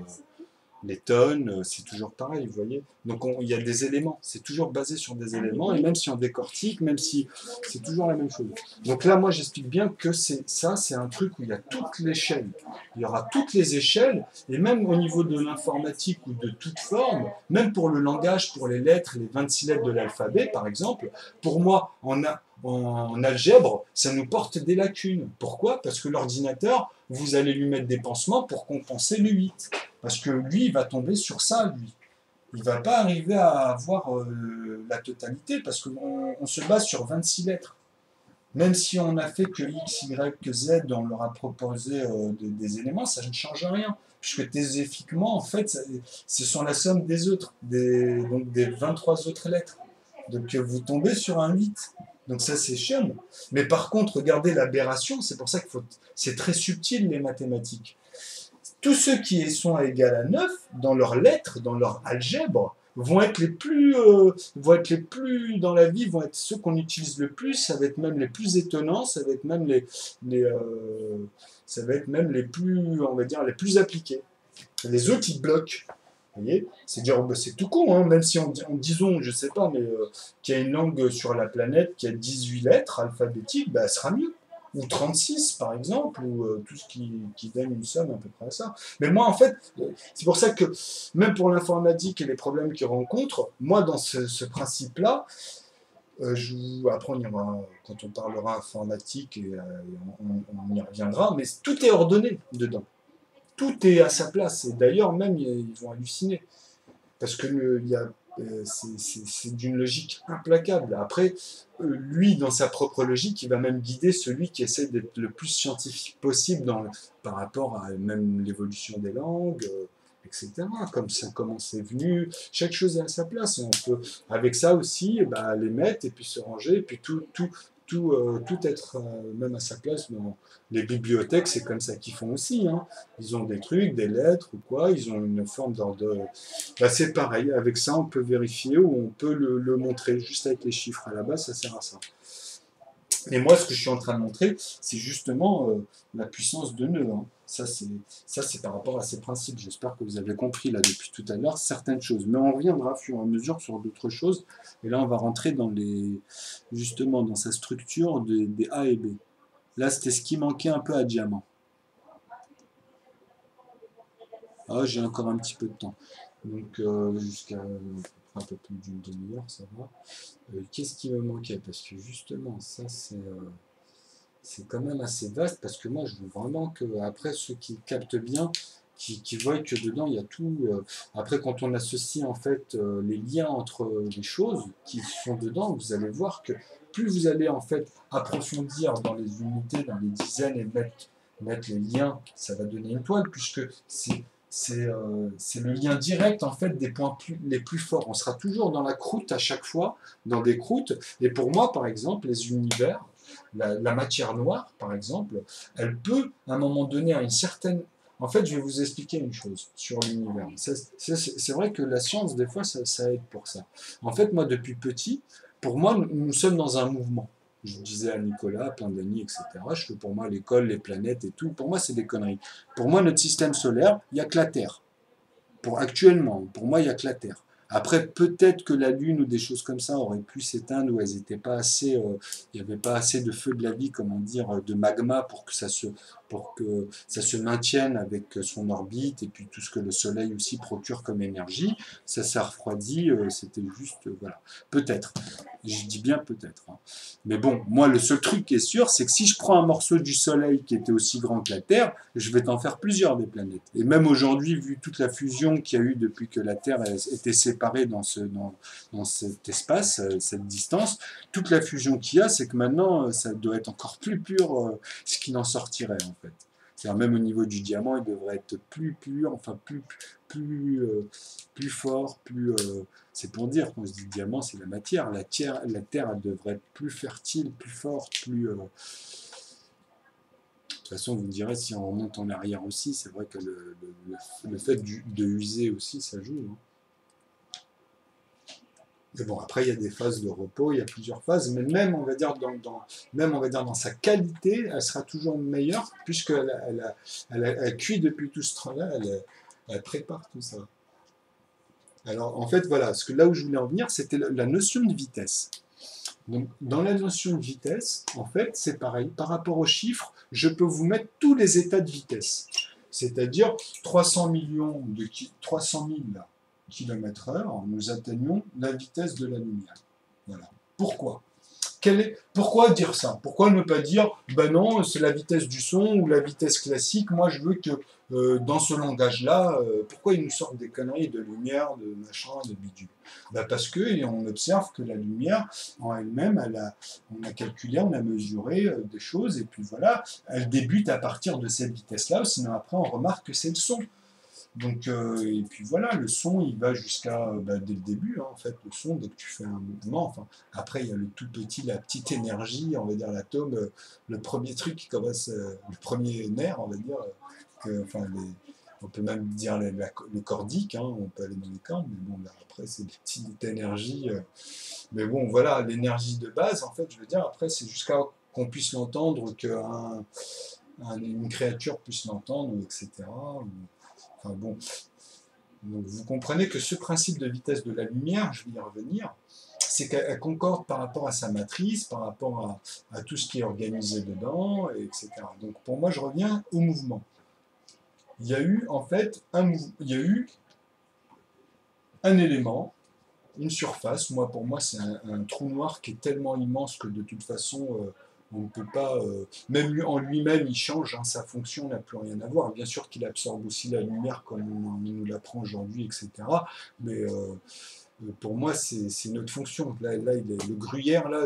les tonnes, c'est toujours pareil, vous voyez. Donc il y a des éléments, c'est toujours basé sur des éléments, et même si on décortique, même si c'est toujours la même chose. Donc là, moi, j'explique bien que c'est un truc où il y a toutes les échelles. Il y aura toutes les échelles, et même au niveau de l'informatique ou de toute forme, même pour le langage, pour les lettres, les 26 lettres de l'alphabet, par exemple, pour moi, en algèbre, ça nous porte des lacunes. Pourquoi? Parce que l'ordinateur, vous allez lui mettre des pansements pour compenser le 8. Parce que lui, il va tomber sur ça, lui. Il ne va pas arriver à avoir la totalité, parce qu'on se base sur 26 lettres. Même si on a fait que X, Y, que Z, on leur a proposé des éléments, ça ne change rien. Puisque théosophiquement, en fait, ce sont la somme des autres, donc des 23 autres lettres. Donc vous tombez sur un 8. Donc ça, c'est chiant. Mais par contre, regardez l'aberration, c'est pour ça qu'il faut... C'est très subtil, les mathématiques. Tous ceux qui sont égal à 9, dans leurs lettres, dans leur algèbre, vont être les plus dans la vie, vont être ceux qu'on utilise le plus, ça va être même les plus étonnants, ça va être même ça va être même les plus, on va dire, les plus appliqués. Les autres, ils bloquent. Vous voyez, c'est dire, bah, c'est tout con, hein, même si disons, je sais pas, mais qu'il y a une langue sur la planète qui a 18 lettres alphabétiques, bah, elle sera mieux. Ou 36 par exemple, ou tout ce qui donne une somme à peu près à ça. Mais moi en fait, c'est pour ça que même pour l'informatique et les problèmes qu'ils rencontrent, moi dans ce principe-là, après on ira, quand on parlera informatique, et, on y reviendra, mais tout est ordonné dedans. Tout est à sa place. Et d'ailleurs même ils vont halluciner. Parce que c'est d'une logique implacable. Après, lui, dans sa propre logique, il va même guider celui qui essaie d'être le plus scientifique possible par rapport à même l'évolution des langues, etc. Comment c'est venu, chaque chose est à sa place. Et on peut, avec ça aussi, bah, les mettre et puis se ranger, et puis tout être même à sa place dans les bibliothèques, c'est comme ça qu'ils font aussi. Hein. Ils ont des trucs, des lettres ou quoi, ils ont une forme d'ordre. Bah, c'est pareil, avec ça on peut vérifier ou on peut le montrer juste avec les chiffres à la base, ça sert à ça. Mais moi, ce que je suis en train de montrer, c'est justement la puissance de nœud. Hein. Ça, c'est par rapport à ces principes. J'espère que vous avez compris là depuis tout à l'heure certaines choses. Mais on reviendra au fur et à mesure sur d'autres choses. Et là, on va rentrer justement dans sa structure des A et B. Là, c'était ce qui manquait un peu à Diamant. Ah, j'ai encore un petit peu de temps. Donc, jusqu'à un peu plus d'une demi-heure, ça va. Qu'est-ce qui me manquait? Parce que justement, ça, c'est quand même assez vaste, parce que moi, je veux vraiment que, après, ceux qui captent bien, qui voient que dedans, il y a tout. Après, quand on associe, en fait, les liens entre les choses qui sont dedans, vous allez voir que plus vous allez, en fait, approfondir dans les unités, dans les dizaines, et mettre les liens, ça va donner une toile, puisque c'est le lien direct en fait des points les plus forts. On sera toujours dans la croûte à chaque fois, dans des croûtes. Et pour moi, par exemple, les univers, la matière noire, par exemple, elle peut, à un moment donné, à une certaine... En fait, je vais vous expliquer une chose sur l'univers. C'est vrai que la science, des fois, ça aide pour ça. En fait, moi, depuis petit, pour moi, nous sommes dans un mouvement. Je disais à Nicolas, plein d'amis, etc. Je fais pour moi l'école, les planètes et tout. Pour moi, c'est des conneries. Pour moi, notre système solaire, il n'y a que la Terre. Actuellement, pour moi, il n'y a que la Terre. Après, peut-être que la Lune ou des choses comme ça auraient pu s'éteindre, ou elles n'étaient pas assez, il n'y avait pas assez de feu de la vie, comment dire, de magma pour que ça se maintienne avec son orbite et puis tout ce que le Soleil aussi procure comme énergie. Ça refroidit, c'était juste, voilà. Peut-être. Je dis bien peut-être. Hein. Mais bon, moi, le seul truc qui est sûr, c'est que si je prends un morceau du Soleil qui était aussi grand que la Terre, je vais t'en faire plusieurs des planètes. Et même aujourd'hui, vu toute la fusion qu'il y a eu depuis que la Terre était séparée dans cet espace, cette distance, toute la fusion qu'il y a, c'est que maintenant, ça doit être encore plus pur ce qui en sortirait, en fait. C'est-à-dire même au niveau du diamant, il devrait être plus pur, enfin plus fort, plus... c'est pour dire, quand on se dit diamant, c'est la matière. La terre, elle devrait être plus fertile, plus forte, plus... De toute façon, vous me direz, si on remonte en arrière aussi, c'est vrai que le fait de user aussi, ça joue. Hein. Mais bon, après, il y a des phases de repos, il y a plusieurs phases, mais même, on va dire, dans sa qualité, elle sera toujours meilleure, puisqu'elle cuit depuis tout ce temps-là, elle prépare tout ça. Alors, en fait, voilà, là où je voulais en venir, c'était la notion de vitesse. Donc, dans la notion de vitesse, en fait, c'est pareil. Par rapport aux chiffres, je peux vous mettre tous les états de vitesse. C'est-à-dire 300 000 km/h, nous atteignons la vitesse de la lumière. Voilà. Pourquoi ? Pourquoi dire ça? Pourquoi ne pas dire, ben non, c'est la vitesse du son ou la vitesse classique, moi je veux que dans ce langage-là, pourquoi ils nous sortent des conneries de lumière, de machin, de bidule? Ben parce qu'on observe que la lumière, en elle-même, on a calculé, on a mesuré des choses, et puis voilà, elle débute à partir de cette vitesse-là, sinon après on remarque que c'est le son. Donc, et puis voilà, le son, il va jusqu'à, dès le début, hein, en fait, le son, dès que tu fais un mouvement, enfin, après, il y a le tout petit, la petite énergie, on va dire l'atome, le premier truc qui commence, le premier nerf, on va dire, enfin, on peut même dire le cordique, hein, on peut aller dans les cordes, mais bon, là, après, c'est des petites énergies, mais bon, voilà, l'énergie de base, en fait, je veux dire, après, c'est jusqu'à qu'on puisse l'entendre, qu'une créature puisse l'entendre, etc. Enfin bon, donc vous comprenez que ce principe de vitesse de la lumière, je vais y revenir, c'est qu'elle concorde par rapport à sa matrice, par rapport à tout ce qui est organisé dedans, etc. Donc pour moi, je reviens au mouvement. Il y a eu en fait il y a eu un élément, une surface. Pour moi, c'est un trou noir qui est tellement immense que de toute façon, on ne peut pas, même en lui-même, il change, hein, sa fonction n'a plus rien à voir. Bien sûr qu'il absorbe aussi la lumière comme on nous l'apprend aujourd'hui, etc. Mais pour moi, c'est notre fonction. Là, le gruyère, là,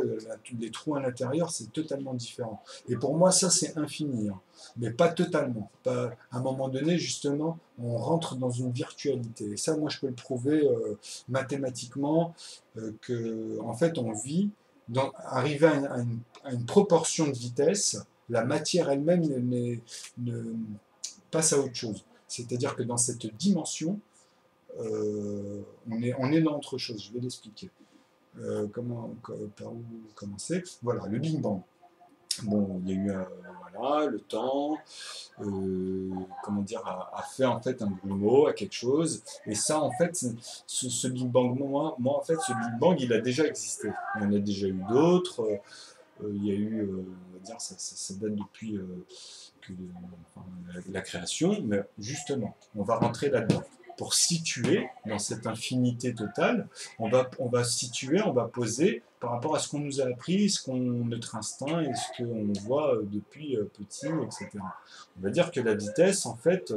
les trous à l'intérieur, c'est totalement différent. Et pour moi, ça, c'est infini, hein. Mais pas totalement. À un moment donné, justement, on rentre dans une virtualité. Et ça, moi, je peux le prouver mathématiquement, que, en fait, on vit, arrivé à une proportion de vitesse, la matière elle-même passe à autre chose. C'est-à-dire que dans cette dimension, on est dans autre chose, je vais l'expliquer. Par où commencer? Voilà, le Big Bang. Bon, il y a eu voilà, le temps, comment dire, a fait en fait un grumeau à quelque chose, et ça en fait, ce Big Bang, moi en fait, ce Big Bang, il a déjà existé. Il y en a déjà eu d'autres. Il y a eu, on va dire, ça date depuis enfin, la création, mais justement, on va rentrer là-dedans. Pour situer dans cette infinité totale, on va situer, on va poser par rapport à ce qu'on nous a appris, notre instinct et ce qu'on voit depuis petit, etc. On va dire que la vitesse, en fait,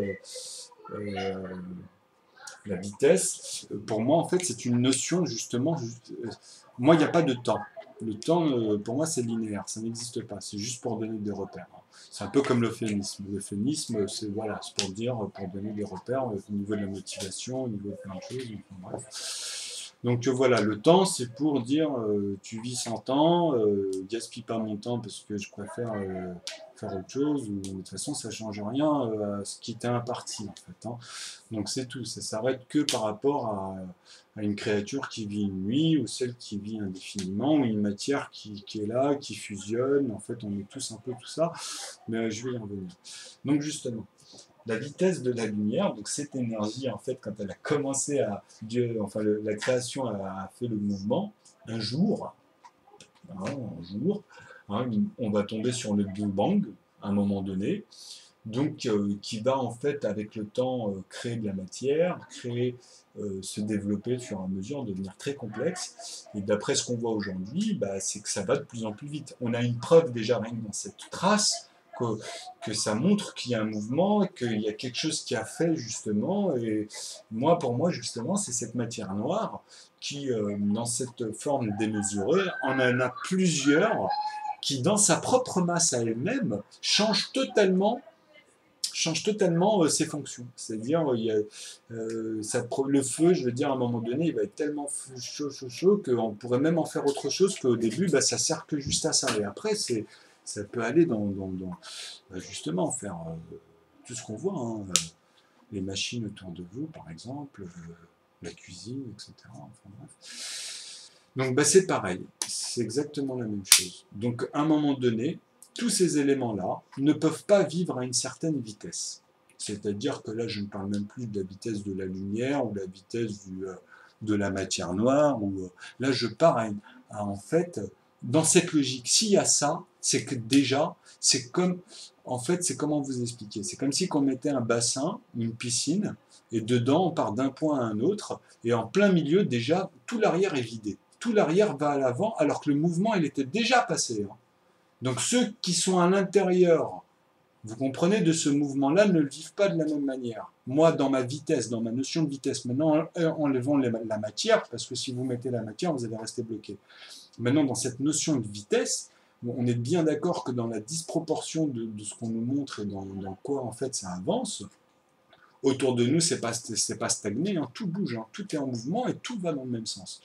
la vitesse, pour moi, en fait, c'est une notion justement. Moi, il n'y a pas de temps. Le temps, pour moi, c'est linéaire, ça n'existe pas. C'est juste pour donner des repères. C'est un peu comme l'euphémisme. L'euphémisme, c'est voilà, pour dire, pour donner des repères au niveau de la motivation, au niveau de plein de choses. Enfin, bref. Donc voilà, le temps, c'est pour dire, tu vis 100 ans, gaspille pas mon temps parce que je préfère faire autre chose, ou de toute façon, ça change rien à ce qui t'est imparti, en fait, hein. Donc c'est tout, ça s'arrête que par rapport à une créature qui vit une nuit, ou celle qui vit indéfiniment, ou une matière qui est là, qui fusionne. En fait, on est tous un peu tout ça, mais je vais y revenir. Donc justement, la vitesse de la lumière, donc cette énergie, en fait, quand elle a commencé à... la création a fait le mouvement, un jour, hein, on va tomber sur le Big Bang, à un moment donné, donc qui va en fait avec le temps créer de la matière, se développer au fur et à mesure, devenir très complexe. Et d'après ce qu'on voit aujourd'hui, c'est que ça va de plus en plus vite. On a une preuve déjà rien que dans cette trace que ça montre qu'il y a un mouvement, qu'il y a quelque chose qui a fait justement. Et pour moi justement, c'est cette matière noire qui, dans cette forme démesurée, en a plusieurs qui, dans sa propre masse à elle-même, change totalement ses fonctions. C'est-à-dire, le feu, je veux dire, à un moment donné, il va être tellement chaud qu'on pourrait même en faire autre chose qu'au début, ça sert que juste à ça. Et après, ça peut aller dans justement, faire tout ce qu'on voit, hein, les machines autour de vous, par exemple, la cuisine, etc. Enfin, bref. Donc, c'est pareil, c'est exactement la même chose. Donc, à un moment donné, tous ces éléments-là ne peuvent pas vivre à une certaine vitesse. C'est-à-dire que là, je ne parle même plus de la vitesse de la lumière ou la vitesse de la matière noire. Là, je pars en fait, dans cette logique. S'il y a ça, c'est que déjà, c'est comme, en fait, c'est comment vous expliquer. C'est comme si on mettait un bassin, une piscine, et dedans, on part d'un point à un autre, et en plein milieu, déjà, tout l'arrière est vidé. Tout l'arrière va à l'avant, alors que le mouvement, il était déjà passé, hein. Donc ceux qui sont à l'intérieur, vous comprenez, de ce mouvement-là, ne le vivent pas de la même manière. Moi, dans ma vitesse, dans ma notion de vitesse, maintenant, enlevons la matière, parce que si vous mettez la matière, vous allez rester bloqué. Maintenant, dans cette notion de vitesse, on est bien d'accord que dans la disproportion de ce qu'on nous montre et dans quoi, en fait, ça avance, autour de nous, c'est pas stagné, hein, tout bouge, hein, tout est en mouvement et tout va dans le même sens.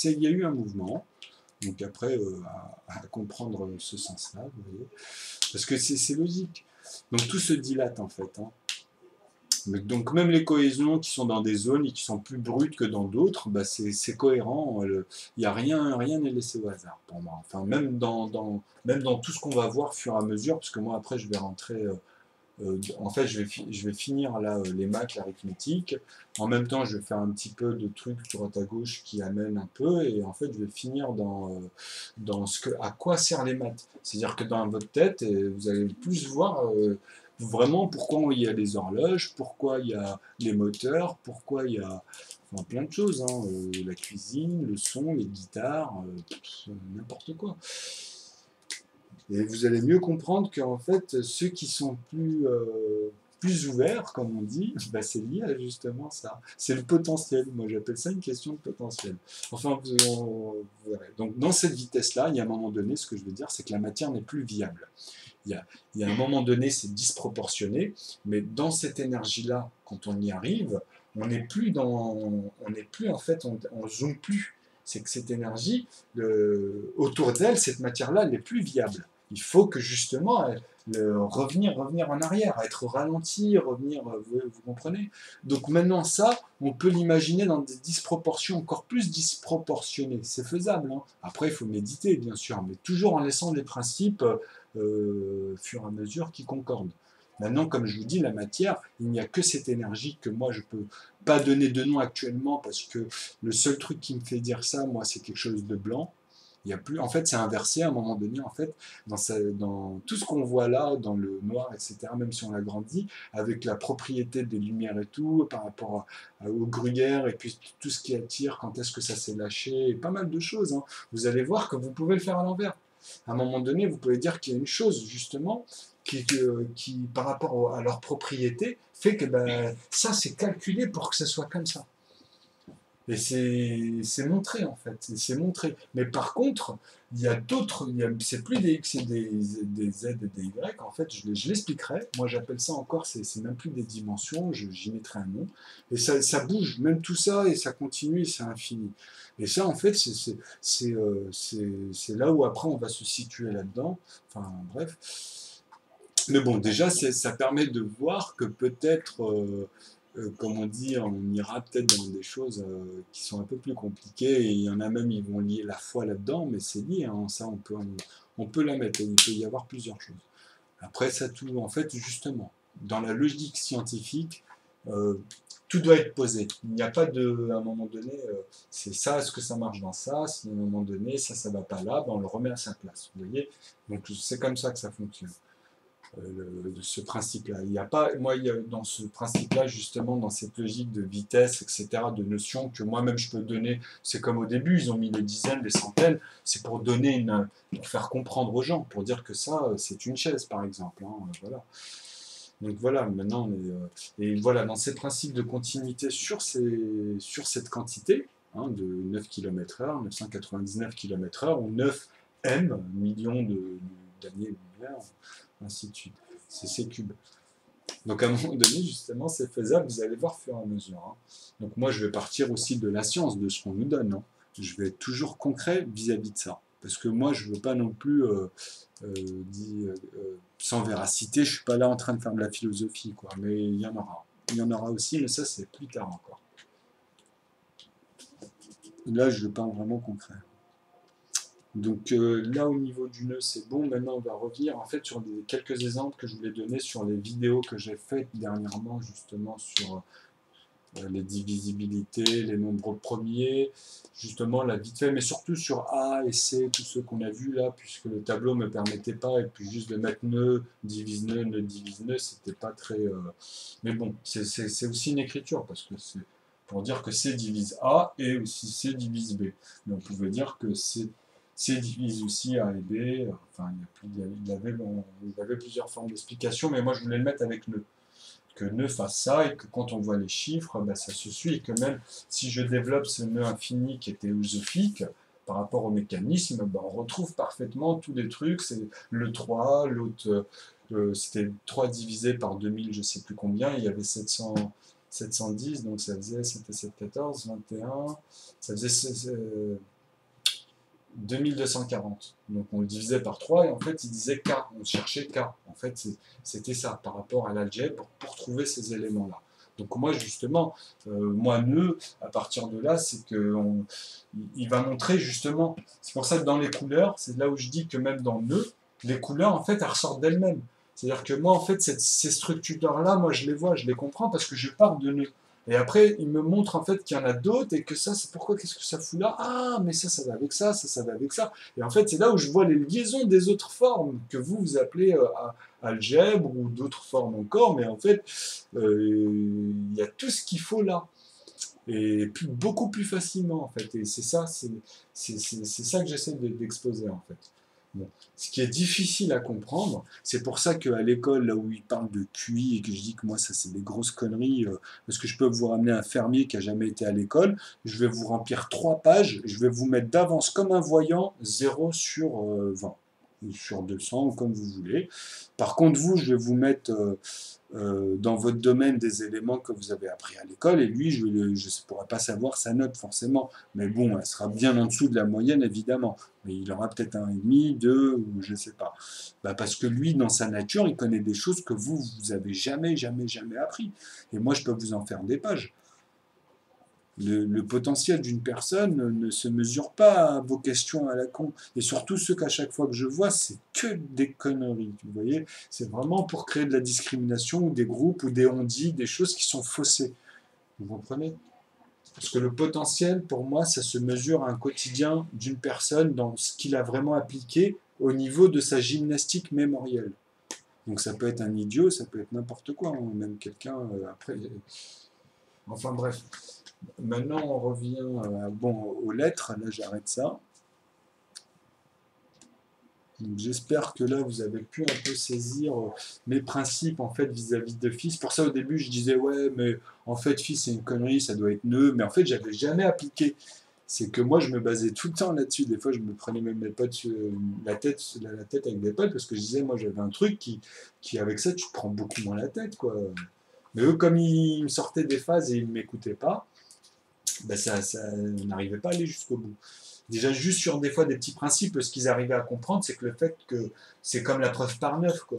Il y a eu un mouvement, donc après, à comprendre ce sens-là, vous voyez, parce que c'est logique. Donc tout se dilate en fait. Hein. Donc même les cohésions qui sont dans des zones et qui sont plus brutes que dans d'autres, bah c'est cohérent. Il n'y a rien n'est laissé au hasard pour moi. Enfin, même dans tout ce qu'on va voir au fur et à mesure, parce que moi après je vais rentrer... en fait, je vais finir là les maths, l'arithmétique. En même temps, je vais faire un petit peu de trucs droite à gauche qui amènent un peu. Et en fait, je vais finir dans à quoi servent les maths. C'est-à-dire que dans votre tête, vous allez plus voir vraiment pourquoi il y a les horloges, pourquoi il y a les moteurs, pourquoi il y a enfin, plein de choses. Hein, la cuisine, le son, les guitares, n'importe quoi. Et vous allez mieux comprendre qu'en fait, ceux qui sont plus ouverts, comme on dit, bah c'est lié à justement ça. C'est le potentiel. Moi, j'appelle ça une question de potentiel. Enfin, vous verrez. Donc, dans cette vitesse-là, il y a un moment donné, ce que je veux dire, c'est que la matière n'est plus viable. Il y a un moment donné, c'est disproportionné, mais dans cette énergie-là, quand on y arrive, on n'est plus en fait, on zoome plus. C'est que cette énergie, autour d'elle, cette matière-là, elle n'est plus viable. Il faut que justement revenir en arrière, être au ralenti, revenir, vous comprenez? Donc maintenant ça, on peut l'imaginer dans des disproportions encore plus disproportionnées. C'est faisable. Hein. Après, il faut méditer, bien sûr, mais toujours en laissant les principes fur et à mesure qui concordent. Maintenant, comme je vous dis, la matière, il n'y a que cette énergie que moi je peux pas donner de nom actuellement parce que le seul truc qui me fait dire ça, moi, c'est quelque chose de blanc. Il y a plus, en fait, c'est inversé à un moment donné, en fait, dans tout ce qu'on voit là, dans le noir, etc., même si on l'agrandit, avec la propriété des lumières et tout, par rapport au gruyère, et puis tout ce qui attire, quand est-ce que ça s'est lâché, et pas mal de choses. Hein. Vous allez voir que vous pouvez le faire à l'envers. À un moment donné, vous pouvez dire qu'il y a une chose, justement, qui par rapport à leur propriété, fait que ben, ça, c'est calculé pour que ce soit comme ça. Et c'est montré en fait, c'est montré. Mais par contre, il y a d'autres, c'est plus des X et des Z et des Y, en fait, je l'expliquerai. Moi j'appelle ça encore, c'est même plus des dimensions, j'y mettrai un nom. Et ça bouge, même tout ça, et ça continue, et c'est infini. Et ça en fait, c'est là où après on va se situer là-dedans. Enfin bref. Mais bon, déjà, ça permet de voir que peut-être, comme on dit, on ira peut-être dans des choses qui sont un peu plus compliquées, et il y en a même, ils vont lier la foi là-dedans, mais c'est lié, hein, ça, on peut la mettre, et il peut y avoir plusieurs choses. Après, ça tout, en fait, justement, dans la logique scientifique, tout doit être posé. Il n'y a pas de, à un moment donné, c'est ça, est-ce que ça marche dans ça, si à un moment donné, ça va pas là, ben on le remet à sa place, vous voyez. Donc c'est comme ça que ça fonctionne. De ce principe-là. Il n'y a pas, moi, dans ce principe-là, justement, dans cette logique de vitesse, etc., de notions que moi-même je peux donner, c'est comme au début, ils ont mis des dizaines, des centaines, c'est pour donner pour faire comprendre aux gens, pour dire que ça, c'est une chaise, par exemple. Hein, voilà. Donc voilà, maintenant, et voilà, dans ces principes de continuité sur cette quantité, hein, de 9 km/h, 999 km/h, ou 9 M, millions d'années-lumière, ainsi de suite. C'est ces cubes. Donc à un moment donné, justement, c'est faisable, vous allez voir au fur et à mesure. Hein. Donc moi, je vais partir aussi de la science, de ce qu'on nous donne. Hein. Je vais être toujours concret vis-à-vis de ça. Parce que moi, je ne veux pas non plus, sans véracité, je ne suis pas là en train de faire de la philosophie, quoi. Mais il y en aura. Il y en aura aussi, mais ça, c'est plus tard encore. Là, je parle vraiment concret. Donc là, au niveau du nœud, c'est bon. Maintenant, on va revenir en fait sur quelques exemples que je voulais donner sur les vidéos que j'ai faites dernièrement, justement sur les divisibilités, les nombres premiers, justement la vite fait, mais surtout sur A et C, tous ceux qu'on a vus là, puisque le tableau ne me permettait pas, et puis juste de mettre nœud, divise nœud, c'était pas très... Mais bon, c'est aussi une écriture, parce que c'est pour dire que C divise A et aussi C divise B. Mais on pouvait dire que C divise aussi A et B, enfin il y avait plusieurs formes d'explication, mais moi je voulais le mettre avec nœud. Que nœud fasse ça, et que quand on voit les chiffres, ben, ça se suit, et que même si je développe ce nœud infini qui est théosophique, par rapport au mécanisme, ben, on retrouve parfaitement tous les trucs, c'est le 3, l'autre C'était 3 divisé par 2000, je sais plus combien, il y avait 710, donc ça faisait, c'était 714, 21, ça faisait 2240. Donc on le divisait par 3 et en fait il disait K, on cherchait K. En fait c'était ça par rapport à l'algèbre pour trouver ces éléments-là. Donc moi justement, moi nœud, à partir de là, c'est que il va montrer justement, c'est pour ça que dans les couleurs, c'est là où je dis que même dans nœud, les couleurs en fait elles ressortent d'elles-mêmes. C'est-à-dire que moi en fait ces structures-là, moi je les vois, je les comprends parce que je pars de nœud. Et après, il me montre en fait qu'il y en a d'autres et que ça, c'est pourquoi, qu'est-ce que ça fout là? Ah, mais ça va avec ça, ça va avec ça. Et en fait, c'est là où je vois les liaisons des autres formes que vous appelez algèbre ou d'autres formes encore. Mais en fait, il y a tout ce qu'il faut là. Et beaucoup plus facilement en fait. Et c'est ça, c'est ça que j'essaie d'exposer en fait. Bon. Ce qui est difficile à comprendre, c'est pour ça qu'à l'école, là où ils parlent de QI et que je dis que moi, ça c'est des grosses conneries, parce que je peux vous ramener un fermier qui a jamais été à l'école, je vais vous remplir 3 pages, je vais vous mettre d'avance comme un voyant 0 sur 20, ou sur 200, comme vous voulez. Par contre, vous, je vais vous mettre dans votre domaine des éléments que vous avez appris à l'école, et lui, je ne pourrai pas savoir sa note forcément, mais bon, elle sera bien en dessous de la moyenne, évidemment, mais il aura peut-être 1,5, 2, ou je ne sais pas. Bah parce que lui, dans sa nature, il connaît des choses que vous avez jamais appris, et moi, je peux vous en faire des pages. Le potentiel d'une personne ne se mesure pas à vos questions à la con. Et surtout ceux qu'à chaque fois que je vois, c'est que des conneries. Vous voyez, c'est vraiment pour créer de la discrimination ou des groupes ou des on-dit, des choses qui sont faussées. Vous comprenez? Parce que le potentiel, pour moi, ça se mesure à un quotidien d'une personne dans ce qu'il a vraiment appliqué au niveau de sa gymnastique mémorielle. Donc ça peut être un idiot, ça peut être n'importe quoi, hein, même quelqu'un après. Enfin bref. Maintenant, on revient bon, aux lettres. Là, j'arrête ça. J'espère que là, vous avez pu un peu saisir mes principes en fait vis-à-vis de Fils. Pour ça, au début, je disais ouais, mais en fait, Fils, c'est une connerie, ça doit être nœud. Mais en fait, j'avais jamais appliqué. C'est que moi, je me basais tout le temps là-dessus. Des fois, je me prenais même mes potes sur la tête avec des potes parce que je disais, moi, j'avais un truc qui avec ça, tu te prends beaucoup moins la tête, quoi. Mais eux, comme ils me sortaient des phases et ils ne m'écoutaient pas, ben ça n'arrivait pas à aller jusqu'au bout. Déjà, juste sur des fois des petits principes, ce qu'ils arrivaient à comprendre, c'est que le fait que c'est comme la preuve par 9, quoi.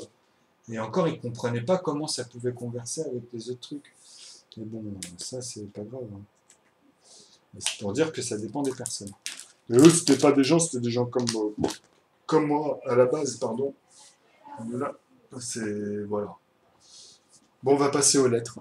Et encore, ils ne comprenaient pas comment ça pouvait converser avec les autres trucs. Mais bon, ça, c'est pas grave. Hein. C'est pour dire que ça dépend des personnes. Mais eux, c'était pas des gens, c'était des gens comme moi, à la base, pardon. Mais là, c'est... Voilà. Bon, on va passer aux lettres.